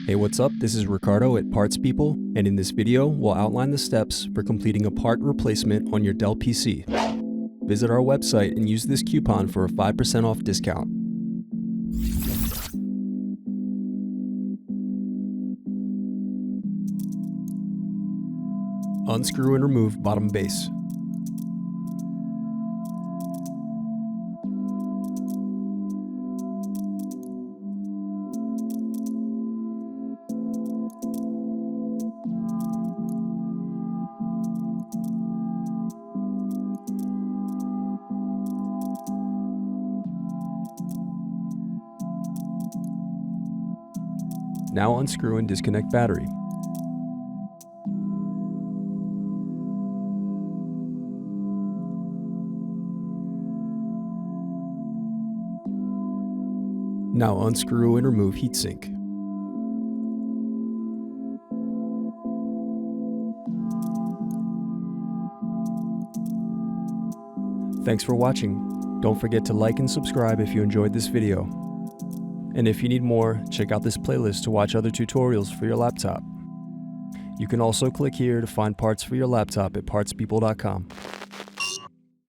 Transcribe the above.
Hey, what's up? This is Ricardo at Parts People, and in this video, we'll outline the steps for completing a part replacement on your Dell PC. Visit our website and use this coupon for a 5% off discount. Unscrew and remove bottom base. Now unscrew and disconnect battery. Now unscrew and remove heatsink. Thanks for watching. Don't forget to like and subscribe if you enjoyed this video. And if you need more, check out this playlist to watch other tutorials for your laptop. You can also click here to find parts for your laptop at partspeople.com.